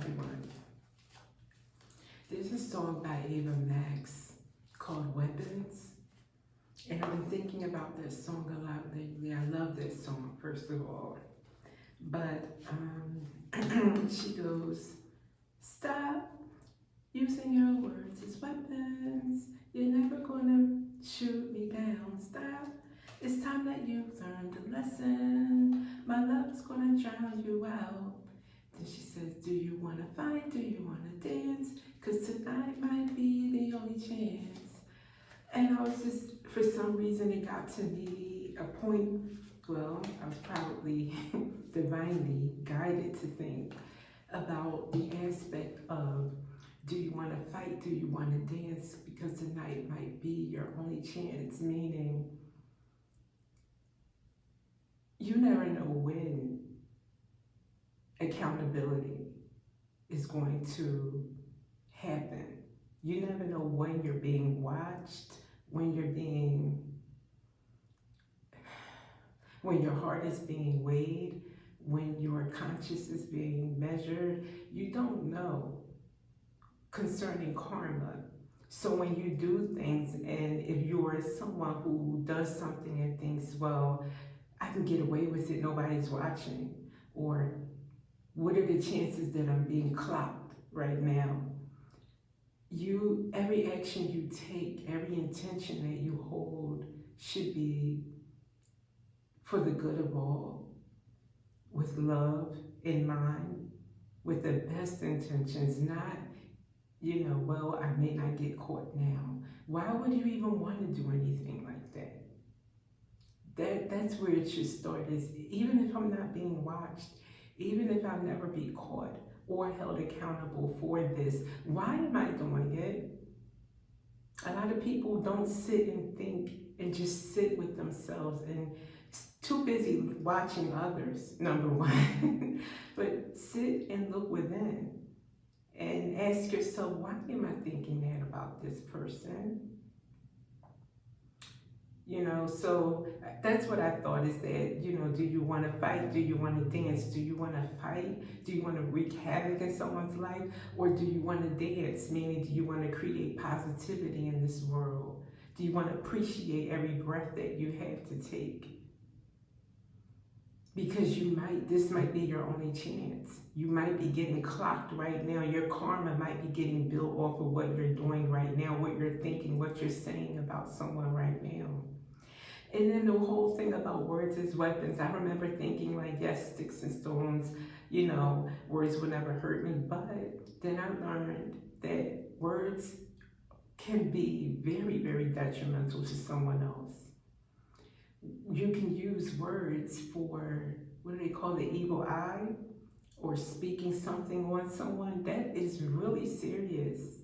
everyone. There's a song by Ava Max called Weapons, and I've been thinking about this song a lot lately. I love this song, first of all, but she goes, stop using your words as weapons. You're never gonna shoot me down. Stop. It's time that you learned a lesson. My love's gonna drown you out. Then she says, do you wanna fight? Do you wanna dance? 'Cause tonight might be the only chance. And I was just, for some reason, it got to me a point, well, I was probably divinely guided to think about the aspect of, do you want to fight? Do you want to dance? Because tonight might be your only chance, meaning you never know when accountability is going to happen. You never know when you're being watched, when your heart is being weighed, when your conscience is being measured. You don't know concerning karma. So when you do things, and if you're someone who does something and thinks, well, I can get away with it, nobody's watching, or what are the chances that I'm being clocked right now? Every action you take, every intention that you hold should be for the good of all, with love in mind, with the best intentions, not, well, I may not get caught now. Why would you even want to do anything like that? That's where it should start, is even if I'm not being watched, even if I'll never be caught or held accountable for this, why am I doing it? A lot of people don't sit and think and just sit with themselves and too busy watching others, number one. But sit and look within and ask yourself, why am I thinking that about this person? So that's what I thought, is that, do you want to fight? Do you want to dance? Do you want to fight? Do you want to wreak havoc in someone's life? Or do you want to dance? Meaning, do you want to create positivity in this world? Do you want to appreciate every breath that you have to take? Because this might be your only chance. You might be getting clocked right now. Your karma might be getting built off of what you're doing right now, what you're thinking, what you're saying about someone right now. And then the whole thing about words as weapons, I remember thinking like, yes, sticks and stones, words would never hurt me. But then I learned that words can be very, very detrimental to someone else. You can use words for, what do they call, the evil eye, or speaking something on someone. That is really serious.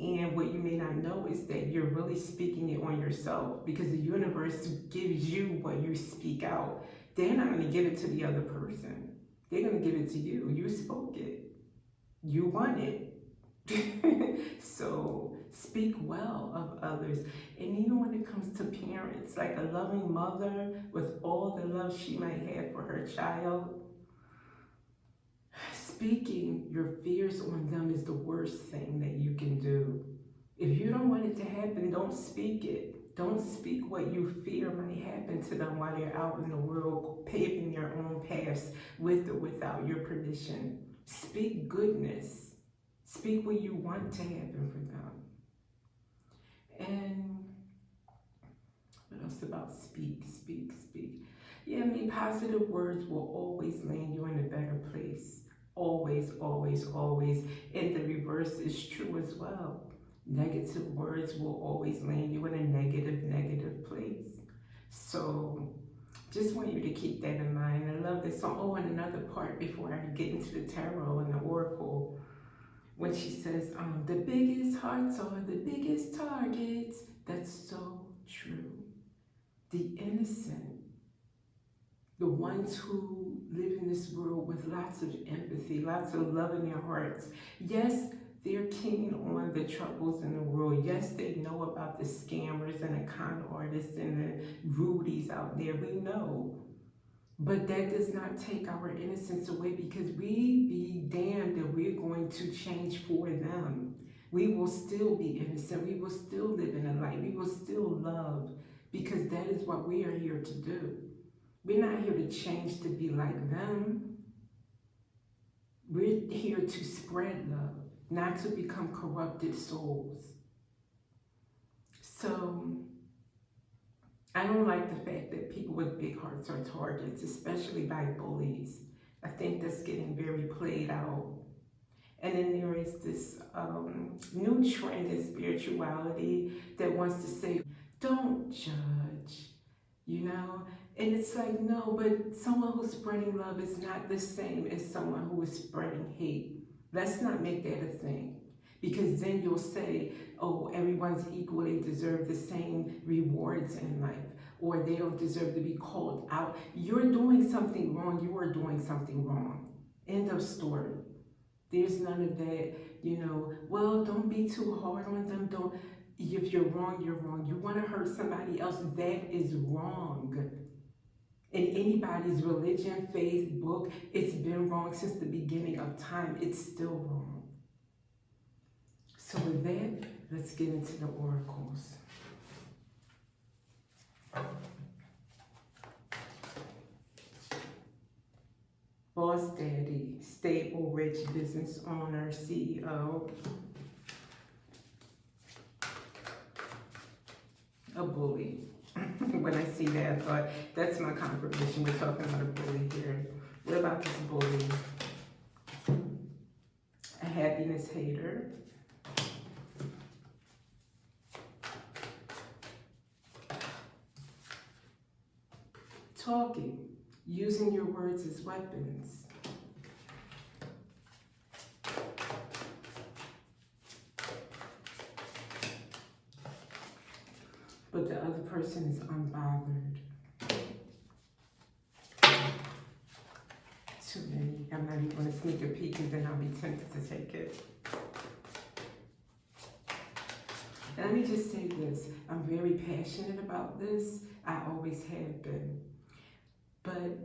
And what you may not know is that you're really speaking it on yourself, because the universe gives you what you speak out. They're not going to give it to the other person. They're going to give it to you. You spoke it. You want it. So speak well of others. And even when it comes to parents, like a loving mother with all the love she might have for her child, speaking your fears on them is the worst thing that you can do. If you don't want it to happen, don't speak it. Don't speak what you fear might happen to them while they're out in the world paving their own paths with or without your permission. Speak goodness. Speak what you want to happen for them. And what else about speak? Yeah, positive words will always land you in a better place. Always, always, always. And the reverse is true as well. Negative words will always land you in a negative place. So just want you to keep that in mind. I love this song. Oh, and another part before I get into the tarot and the oracle, when she says, the biggest hearts are the biggest targets. That's so true. The innocent, the ones who live in this world with lots of empathy, lots of love in their hearts. Yes, they're keen on the troubles in the world. Yes, they know about the scammers and the con artists and the rudies out there. We know. But that does not take our innocence away, because we be damned if for them. We will still be innocent. We will still live in the light. We will still love, because that is what we are here to do. We're not here to change to be like them. We're here to spread love, not to become corrupted souls. So I don't like the fact that people with big hearts are targets, especially by bullies. I think that's getting very played out. And then there is this new trend in spirituality that wants to say, don't judge, you know? And it's like, no, but someone who's spreading love is not the same as someone who is spreading hate. Let's not make that a thing. Because then you'll say, oh, everyone's equal, they deserve the same rewards in life, or they don't deserve to be called out. You're doing something wrong, you are doing something wrong. End of story. There's none of that, you know, well, don't be too hard on them, don't. If you're wrong, you're wrong. You want to hurt somebody else, that is wrong. In anybody's religion, faith, book, it's been wrong since the beginning of time. It's still wrong. So with that, let's get into the oracles. Boss daddy, stable, rich business owner, CEO. A bully. When I see that, I thought, that's my confirmation. We're talking about a bully here. What about this bully? A happiness hater. Talking, using your words as weapons. But the other person is unbothered. Too many. I'm not even going to sneak a peek because then I'll be tempted to take it. And let me just say this. I'm very passionate about this. I always have been. But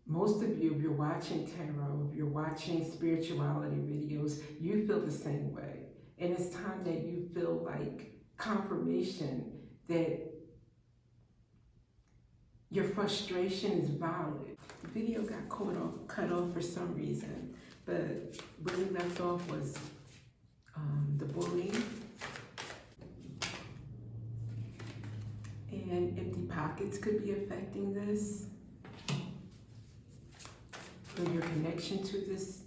most of you, if you're watching tarot, if you're watching spirituality videos, you feel the same way. And it's time that you feel like confirmation that your frustration is valid. The video got cut off for some reason, but where we left off was the bullying and empty pockets could be affecting this, or your connection to this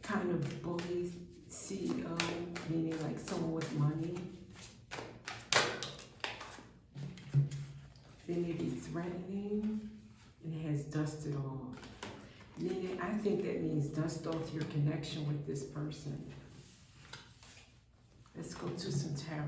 kind of bully CEO, meaning like someone with money. They may be threatening, and it has dusted off. Meaning, I think that means dust off your connection with this person. Let's go to some tarot.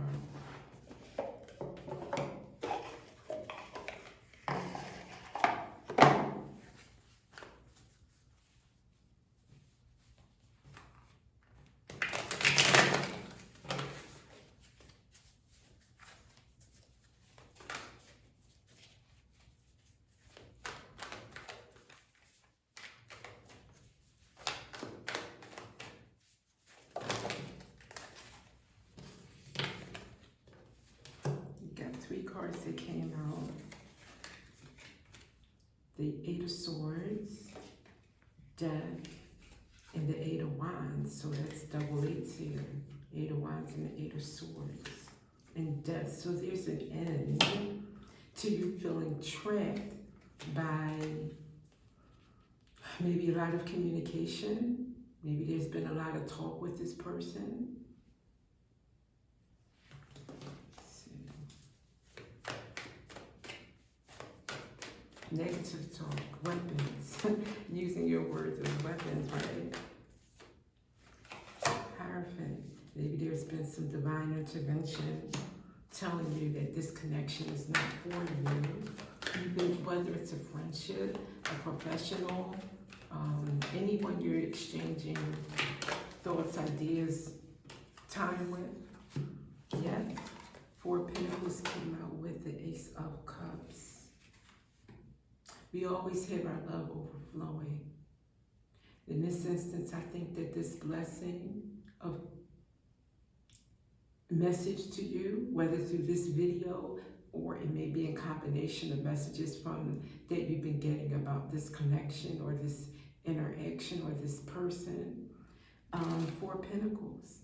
Three cards that came out. The Eight of Swords, Death, and the Eight of Wands. So that's double eights here. Eight of Wands and the Eight of Swords. And Death. So there's an end to you feeling trapped by maybe a lot of communication. Maybe there's been a lot of talk with this person. Negative talk, weapons, using your words as weapons, right? Hierophant, maybe there's been some divine intervention telling you that this connection is not for you. Even whether it's a friendship, a professional, anyone you're exchanging thoughts, ideas, time with. Yeah. Four Pentacles came out with the Ace of Cups. We always have our love overflowing. In this instance, I think that this blessing of message to you, whether through this video or it may be in combination of messages from that you've been getting about this connection or this interaction or this person. Four of Pentacles,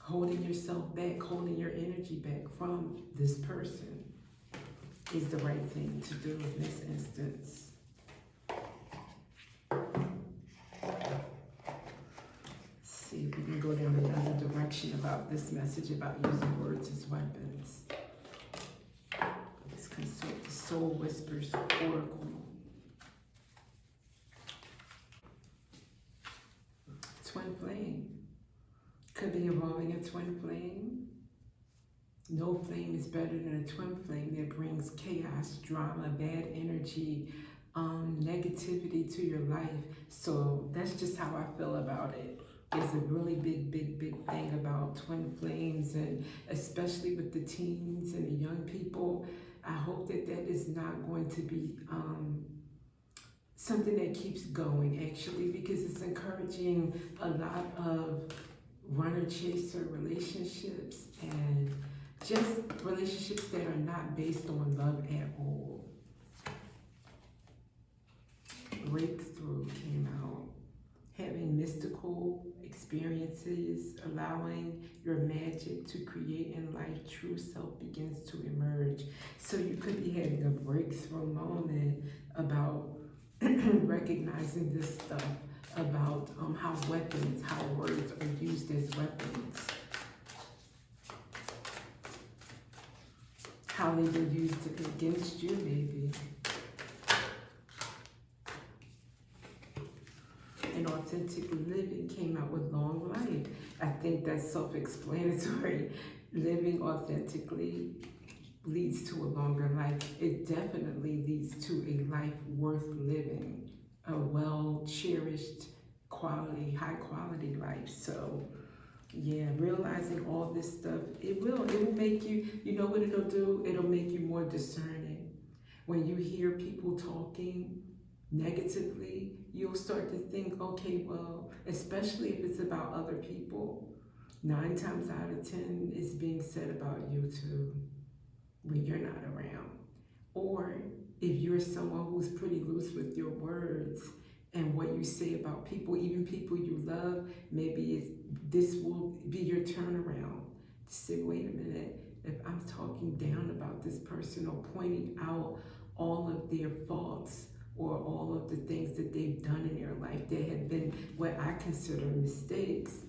holding yourself back, holding your energy back from this person is the right thing to do in this instance. Let's see if we can go down another direction about this message about using words as weapons. Let's consult the Soul Whispers Oracle. Twin flame. Could be involving a twin flame. No flame is better than a twin flame that brings chaos, drama, bad energy, negativity to your life. So that's just how I feel about it. There's a really big thing about twin flames, and especially with the teens and the young people. I hope that that is not going to be something that keeps going, actually, because it's encouraging a lot of runner-chaser relationships and just relationships that are not based on love at all. Breakthrough came out. Having mystical experiences, allowing your magic to create in life, true self begins to emerge. So you could be having a breakthrough moment about recognizing this stuff, about how words are used as weapons. How they've been used against you, maybe. And authentic living came out with long life. I think that's self-explanatory. Living authentically leads to a longer life. It definitely leads to a life worth living, a well-cherished quality, high-quality life. So, yeah, realizing all this stuff, it will make you, you know what it'll do? It'll make you more discerning. When you hear people talking negatively, you'll start to think, okay, well, especially if it's about other people, 9 times out of 10 it's being said about you too when you're not around. Or if you're someone who's pretty loose with your words and what you say about people, even people you love, maybe this will be your turnaround to say, wait a minute, if I'm talking down about this person or pointing out all of their faults or all of the things that they've done in their life that have been what I consider mistakes,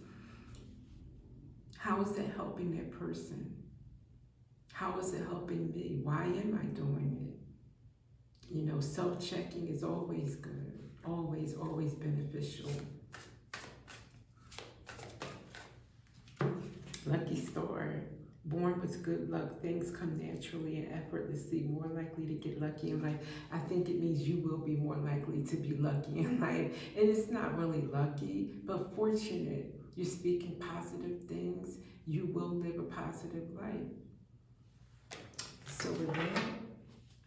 how is that helping that person? How is it helping me? Why am I doing it? You know, self-checking is always good. Always, always beneficial. Lucky star. Born with good luck, things come naturally and effortlessly, more likely to get lucky in life. I think it means you will be more likely to be lucky in life. And it's not really lucky, but fortunate. You're speaking positive things. You will live a positive life. So with that,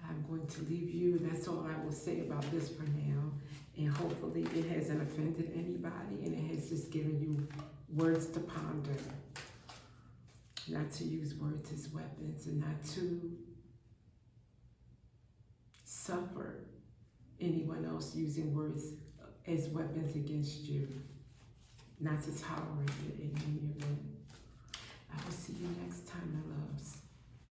I'm going to leave you. That's all I will say about this for now. And hopefully it hasn't offended anybody and it has just given you words to ponder. Not to use words as weapons and not to suffer anyone else using words as weapons against you. Not to tolerate it in any way.